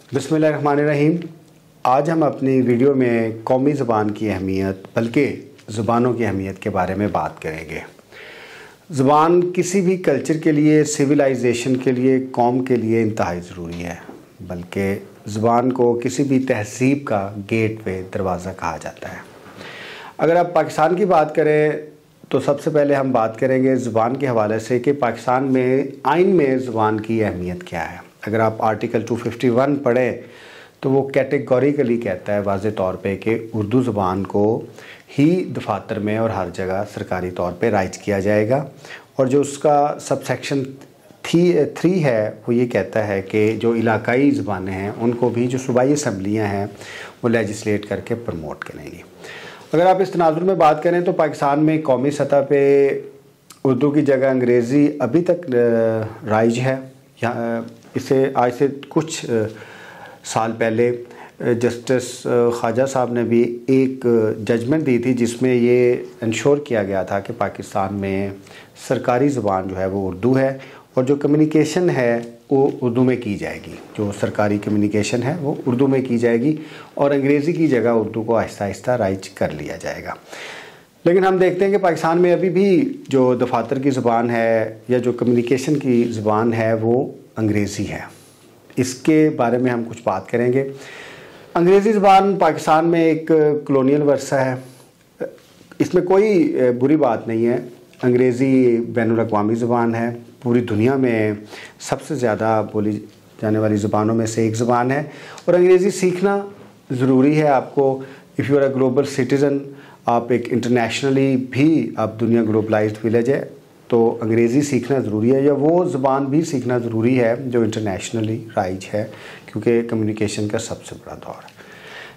बिस्मिल्लाहिर्रहमानिर्रहीम। आज हम अपनी वीडियो में कौमी ज़ुबान की अहमियत बल्कि ज़ुबानों की अहमियत के बारे में बात करेंगे। ज़ुबान किसी भी कल्चर के लिए, सिविलाइजेशन के लिए, कौम के लिए इंतहाई ज़रूरी है। बल्कि ज़ुबान को किसी भी तहज़ीब का गेट वे दरवाज़ा कहा जाता है। अगर आप पाकिस्तान की बात करें तो सबसे पहले हम बात करेंगे ज़ुबान के हवाले से कि पाकिस्तान में आइन में ज़ुबान की अहमियत क्या है। अगर आप आर्टिकल 251 पढ़ें तो वो कैटेगोरिकली कहता है वाज़े तौर पे कि उर्दू ज़ुबान को ही दफातर में और हर जगह सरकारी तौर पे राइज किया जाएगा। और जो उसका सबसेक्शन 3 है वो ये कहता है कि जो इलाकाई ज़ुबानें हैं उनको भी जो सूबाई असम्बलियाँ हैं वो लेजिस्लेट करके प्रमोट करेंगी। अगर आप इस तनाजुर में बात करें तो पाकिस्तान में कौमी सतह पे उर्दू की जगह अंग्रेज़ी अभी तक राइज है। इसे आज से कुछ साल पहले जस्टिस ख्वाजा साहब ने भी एक जजमेंट दी थी जिसमें ये इंश्योर किया गया था कि पाकिस्तान में सरकारी ज़ुबान जो है वो उर्दू है और जो कम्युनिकेशन है वो उर्दू में की जाएगी। जो सरकारी कम्युनिकेशन है वो उर्दू में की जाएगी और अंग्रेज़ी की जगह उर्दू को आहिस्ता आहिस्ता राइज कर लिया जाएगा। लेकिन हम देखते हैं कि पाकिस्तान में अभी भी जो दफातर की ज़ुबान है या जो कम्युनिकेशन की ज़ुबान है वो अंग्रेज़ी है। इसके बारे में हम कुछ बात करेंगे। अंग्रेज़ी ज़ुबान पाकिस्तान में एक कॉलोनियल वर्सा है, इसमें कोई बुरी बात नहीं है। अंग्रेज़ी बैनुल अक़वामी ज़ुबान है, पूरी दुनिया में सबसे ज़्यादा बोली जाने वाली ज़ुबानों में से एक ज़ुबान है और अंग्रेज़ी सीखना ज़रूरी है आपको। If you are a global citizen, आप एक इंटरनेशनली भी आप दुनिया ग्लोबलाइज्ड विलेज है तो अंग्रेज़ी सीखना ज़रूरी है या वो ज़ुबान भी सीखना ज़रूरी है जो इंटरनेशनली राइज है, क्योंकि कम्युनिकेशन का सबसे बड़ा दौर है।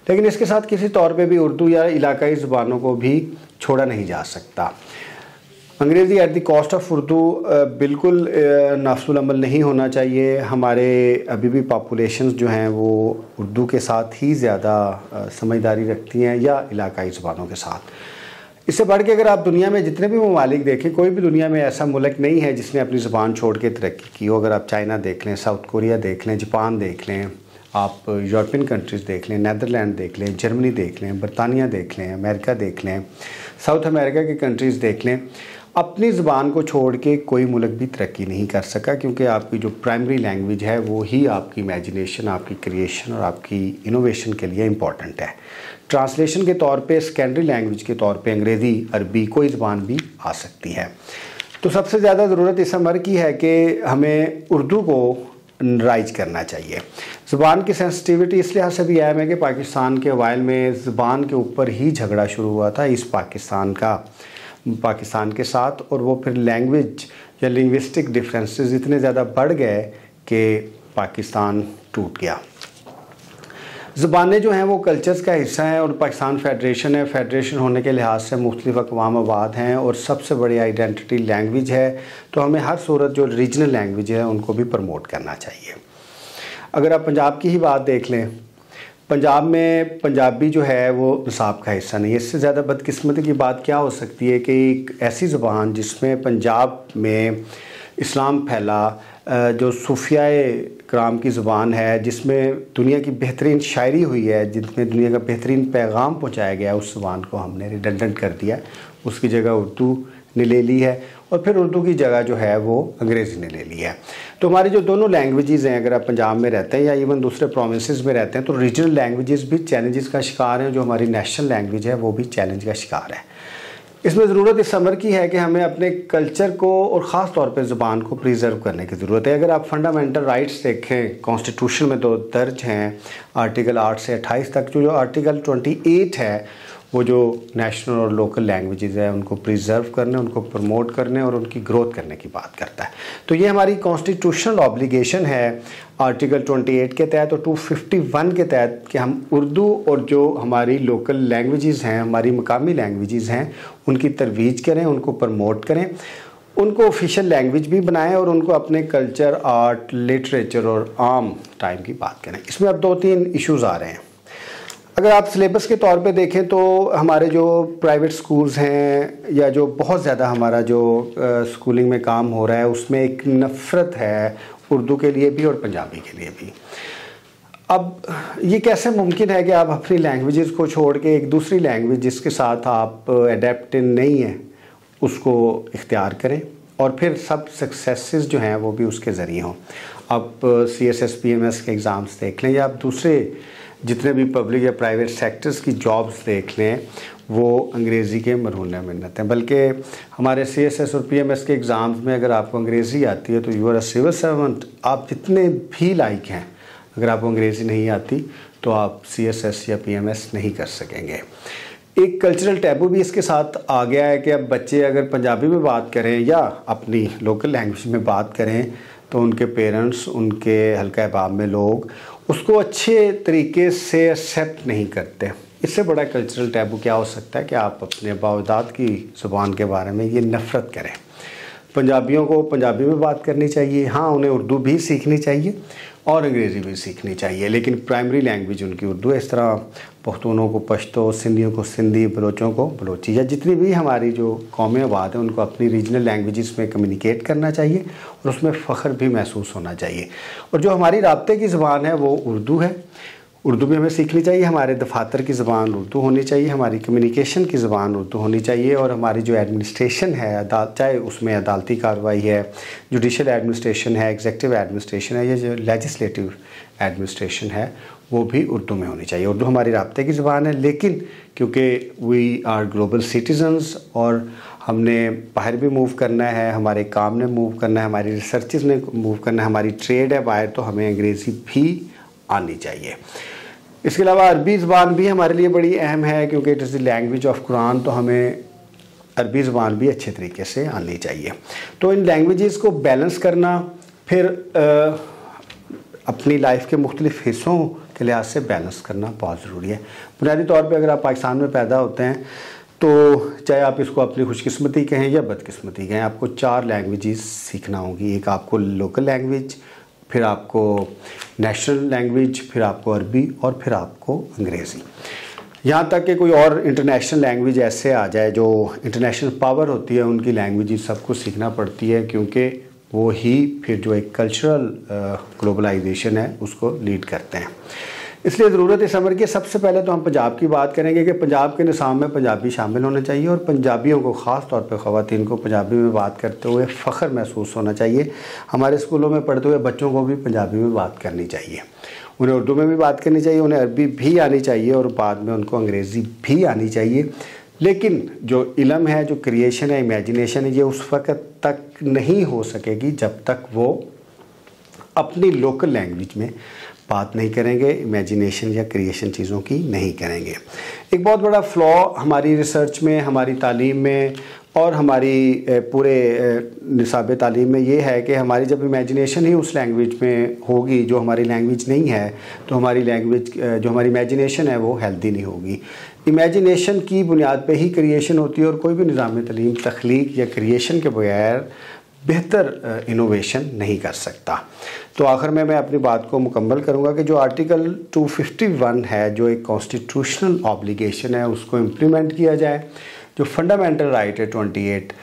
लेकिन इसके साथ किसी तौर पे भी उर्दू या इलाकाई ज़ुबानों को भी छोड़ा नहीं जा सकता। अंग्रेज़ी at the cost of Urdu बिल्कुल नाफिजुल अमल नहीं होना चाहिए। हमारे अभी भी पॉपुलेशंस जो हैं वो उर्दू के साथ ही ज़्यादा समझदारी रखती हैं या इलाकाई ज़ुबानों के साथ। इससे बढ़ के अगर आप दुनिया में जितने भी ममालिक देखें, कोई भी दुनिया में ऐसा मुल्क नहीं है जिसने अपनी ज़ुबान छोड़ के तरक्की की हो। अगर आप चाइना देख लें, साउथ कोरिया देख लें, जापान देख लें, आप यूरोपियन कंट्रीज़ देख लें, नीदरलैंड देख लें, जर्मनी देख लें, बरतानिया देख लें, अमेरिका देख लें, साउथ अमेरिका की कंट्रीज़ देख लें, अपनी ज़ुबान को छोड़ के कोई मुल्क भी तरक्की नहीं कर सका, क्योंकि आपकी जो प्राइमरी लैंग्वेज है वो ही आपकी इमेजिनेशन, आपकी क्रिएशन और आपकी इनोवेशन के लिए इम्पॉर्टेंट है। ट्रांसलेशन के तौर पे, सेकेंडरी लैंग्वेज के तौर पे अंग्रेज़ी, अरबी, कोई ज़ुबान भी आ सकती है। तो सबसे ज़्यादा ज़रूरत इस अमर की है कि हमें उर्दू को राइज करना चाहिए। ज़ुबान की सेंसिटिविटी इस लिहाज से भी अहम है कि पाकिस्तान के अवाइल में ज़ुबान के ऊपर ही झगड़ा शुरू हुआ था इस पाकिस्तान के साथ, और वो फिर लैंग्वेज या लिंग्विस्टिक डिफरेंसेस इतने ज़्यादा बढ़ गए कि पाकिस्तान टूट गया। ज़ुबानें जो हैं वो कल्चर्स का हिस्सा हैं और पाकिस्तान फेडरेशन है। फेडरेशन होने के लिहाज से मुख्तलिफ अक़वाम आबाद हैं और सबसे बड़ी आइडेंटिटी लैंग्वेज है, तो हमें हर सूरत जो रीजनल लैंग्वेज है उनको भी प्रमोट करना चाहिए। अगर आप पंजाब की ही बात देख लें, पंजाब में पंजाबी जो है वो निसाब का हिस्सा नहीं है। इससे ज़्यादा बदकिस्मती की बात क्या हो सकती है कि एक ऐसी ज़ुबान जिसमें पंजाब में इस्लाम फैला, जो सूफियाए कराम की ज़ुबान है, जिसमें दुनिया की बेहतरीन शायरी हुई है, जिसमें दुनिया का बेहतरीन पैगाम पहुंचाया गया, उस ज़ुबान को हमने रिडंडेंट कर दिया। उसकी जगह उर्दू ने ले ली है और फिर उर्दू की जगह जो है वो अंग्रेज़ी ने ले ली है। तो हमारी जो दोनों लैंग्वेजेज़ हैं, अगर आप पंजाब में रहते हैं या इवन दूसरे प्रोविंसेस में रहते हैं, तो रीजनल लैंग्वेजेस भी चैलेंजेस का शिकार हैं। जो हमारी नेशनल लैंग्वेज है वो भी चैलेंज का शिकार है। इसमें ज़रूरत इस अमर की है कि हमें अपने कल्चर को और ख़ास तौर पे ज़ुबान को प्रिजर्व करने की ज़रूरत है। अगर आप फंडामेंटल राइट्स देखें, कॉन्स्टिट्यूशन में तो दर्ज हैं आर्टिकल 8 से 28 तक। जो आर्टिकल 28 है वो जो नेशनल और लोकल लैंग्वेजेस है उनको प्रिजर्व करने, उनको प्रमोट करने और उनकी ग्रोथ करने की बात करता है। तो ये हमारी कॉन्स्टिट्यूशनल ऑब्लिगेशन है आर्टिकल 28 के तहत और 251 के तहत कि हम उर्दू और जो हमारी लोकल लैंग्वेजेस हैं, हमारी मकामी लैंग्वेजेस हैं, उनकी तरवीज करें, उनको प्रमोट करें, उनको ऑफिशियल लैंग्वेज भी बनाएं और उनको अपने कल्चर, आर्ट, लिटरेचर और आम टाइम की बात करें। इसमें अब 2-3 इश्यूज़ आ रहे हैं। अगर आप सिलेबस के तौर पे देखें तो हमारे जो प्राइवेट स्कूल्स हैं या जो बहुत ज़्यादा हमारा जो स्कूलिंग में काम हो रहा है उसमें एक नफ़रत है उर्दू के लिए भी और पंजाबी के लिए भी। अब ये कैसे मुमकिन है कि आप अपनी लैंग्वेजेस को छोड़ के एक दूसरी लैंग्वेज जिसके साथ आप अडेप्ट नहीं हैं उसको इख्तियार करें और फिर सब सक्सेसेस जो हैं वो भी उसके ज़रिए हों। आप CSS PMS के एग्ज़ाम्स देख लें या आप दूसरे जितने भी पब्लिक या प्राइवेट सेक्टर्स की जॉब्स देख लें, वो अंग्रेज़ी के मरहून मिन्नत हैं। बल्कि हमारे CSS और PMS के एग्ज़ाम्स में अगर आपको अंग्रेज़ी आती है तो you are a civil servant. आप जितने भी लायक हैं, अगर आपको अंग्रेज़ी नहीं आती तो आप CSS या PMS नहीं कर सकेंगे। एक कल्चरल टैबू भी इसके साथ आ गया है कि अब बच्चे अगर पंजाबी में बात करें या अपनी लोकल लैंग्वेज में बात करें तो उनके पेरेंट्स, उनके हल्का अहबाब में लोग उसको अच्छे तरीके से एक्सेप्ट नहीं करते। इससे बड़ा कल्चरल टैबू क्या हो सकता है कि आप अपने बावदाद की ज़ुबान के बारे में ये नफ़रत करें। पंजाबियों को पंजाबी में बात करनी चाहिए, हाँ उन्हें उर्दू भी सीखनी चाहिए और अंग्रेज़ी भी सीखनी चाहिए, लेकिन प्राइमरी लैंग्वेज उनकी उर्दू है। इस तरह पख्तूनों को पश्तो, सिंधियों को सिंधी, बलोचों को बलोची, या जितनी भी हमारी जो कौमें आबाद हैं उनको अपनी रीजनल लैंग्वेजेस में कम्युनिकेट करना चाहिए और उसमें फ़ख्र भी महसूस होना चाहिए। और जो हमारी राब्ते की ज़बान है वो उर्दू है, उर्दू भी हमें सीखनी चाहिए। हमारे दफातर की ज़बान उर्दू होनी चाहिए, हमारी कम्युनिकेशन की ज़बान उर्दू होनी चाहिए और हमारी जो एडमिनिस्ट्रेशन है, चाहे उसमें अदालती कार्रवाई है, जुडिशल एडमिनिस्ट्रेशन है, एग्जेक्टिव एडमिनिस्ट्रेशन है या जो लेजिस्लेटिव एडमिनिस्ट्रेशन है, वो भी उर्दू में होनी चाहिए। उर्दू हमारी राब्ते की ज़बान है, लेकिन क्योंकि वी आर ग्लोबल सिटीजन्स और हमने बाहर भी मूव करना है, हमारे काम ने मूव करना है, हमारी रिसर्चेस ने मूव करना है, हमारी ट्रेड है बाहर, तो हमें अंग्रेज़ी भी आनी चाहिए। इसके अलावा अरबी ज़बान भी हमारे लिए बड़ी अहम है क्योंकि it is the language of Quran, तो हमें अरबी ज़बान भी अच्छे तरीके से आनी चाहिए। तो इन लैंग्वेजेस को बैलेंस करना, फिर अपनी लाइफ के मुख्तलिफ़ हिस्सों के लिहाज से बैलेंस करना बहुत ज़रूरी है। बुनियादी तौर पे अगर आप पाकिस्तान में पैदा होते हैं तो चाहे आप इसको अपनी खुशकिस्मती कहें या बदकिस्मती कहें, आपको 4 लैंग्वेजेस सीखना होगी। एक आपको लोकल लैंग्वेज, फिर आपको नेशनल लैंग्वेज, फिर आपको अरबी और फिर आपको अंग्रेज़ी। यहाँ तक कि कोई और इंटरनेशनल लैंग्वेज ऐसे आ जाए जो इंटरनेशनल पावर होती है, उनकी लैंग्वेज सबको सीखना पड़ती है क्योंकि वो ही फिर जो एक कल्चरल ग्लोबलाइजेशन है उसको लीड करते हैं। इसलिए ज़रूरत इस अमर की, सबसे पहले तो हम पंजाब की बात करेंगे कि पंजाब के निज़ाम में पंजाबी शामिल होना चाहिए और पंजाबियों को ख़ास तौर पे ख़वातीन को पंजाबी में बात करते हुए फ़ख्र महसूस होना चाहिए। हमारे स्कूलों में पढ़ते हुए बच्चों को भी पंजाबी में बात करनी चाहिए, उन्हें उर्दू में भी बात करनी चाहिए, उन्हें अरबी भी आनी चाहिए और बाद में उनको अंग्रेज़ी भी आनी चाहिए। लेकिन जो इल्म है, जो क्रिएशन है, इमेजिनेशन है, ये उस वक़्त तक नहीं हो सकेगी जब तक वो अपनी लोकल लैंग्वेज में बात नहीं करेंगे, इमेजिनेशन या क्रिएशन चीज़ों की नहीं करेंगे। एक बहुत बड़ा फ्लॉ हमारी रिसर्च में, हमारी तालीम में और हमारी पूरे निसाब तालीम में ये है कि हमारी जब इमेजिनेशन ही उस लैंग्वेज में होगी जो हमारी लैंग्वेज नहीं है, तो हमारी लैंग्वेज जो हमारी इमेजिनेशन है वो हेल्दी नहीं होगी। इमेजिनेशन की बुनियाद पे ही क्रिएशन होती है और कोई भी निज़ाम तालीम तख्लीक या क्रिएशन के बगैर बेहतर इनोवेशन नहीं कर सकता। तो आखिर में मैं अपनी बात को मुकम्मल करूँगा कि जो आर्टिकल 251 है, जो एक कॉन्स्टिट्यूशनल ऑब्लिगेशन है, उसको इम्प्लीमेंट किया जाए। जो फंडामेंटल राइट है 28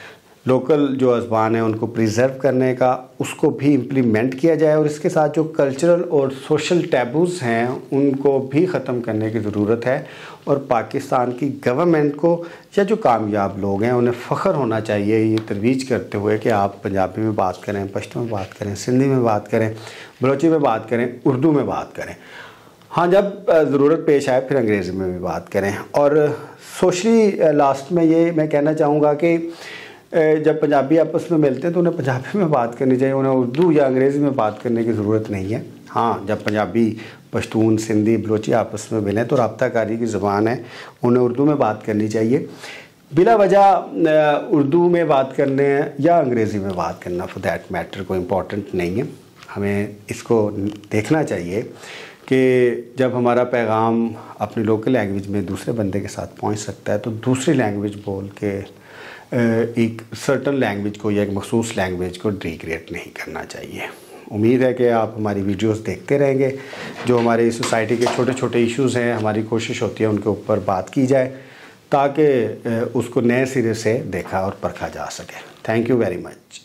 लोकल जो ज़बान है उनको प्रिजर्व करने का, उसको भी इम्प्लीमेंट किया जाए और इसके साथ जो कल्चरल और सोशल टैबूज़ हैं उनको भी ख़त्म करने की ज़रूरत है। और पाकिस्तान की गवर्नमेंट को या जो कामयाब लोग हैं उन्हें फ़ख्र होना चाहिए ये तरवीज करते हुए कि आप पंजाबी में बात करें, पश्तो में बात करें, सिंधी में बात करें, बलोची में बात करें, उर्दू में बात करें, हाँ जब ज़रूरत पेश आए फिर अंग्रेज़ी में भी बात करें। और सोशली लास्ट में ये मैं कहना चाहूँगा कि जब पंजाबी आपस में मिलते हैं तो उन्हें पंजाबी में बात करनी चाहिए, उन्हें उर्दू या अंग्रेज़ी में बात करने की ज़रूरत नहीं है। हाँ जब पंजाबी, पश्तून, सिंधी, बलोची आपस में मिलें तो राब्ताकारी की ज़बान है, उन्हें उर्दू में बात करनी चाहिए। बिला वजह उर्दू में बात करने या अंग्रेज़ी में बात करना फॉर दैट मैटर कोई इम्पोर्टेंट नहीं है। हमें इसको देखना चाहिए कि जब हमारा पैगाम अपनी लोकल लैंग्वेज में दूसरे बंदे के साथ पहुंच सकता है तो दूसरी लैंग्वेज बोल के एक सर्टन लैंग्वेज को या एक मखसूस लैंग्वेज को डिग्रेड नहीं करना चाहिए। उम्मीद है कि आप हमारी वीडियोस देखते रहेंगे। जो हमारी सोसाइटी के छोटे छोटे इश्यूज़ हैं, हमारी कोशिश होती है उनके ऊपर बात की जाए ताकि उसको नए सिरे से देखा और परखा जा सके। Thank you very much.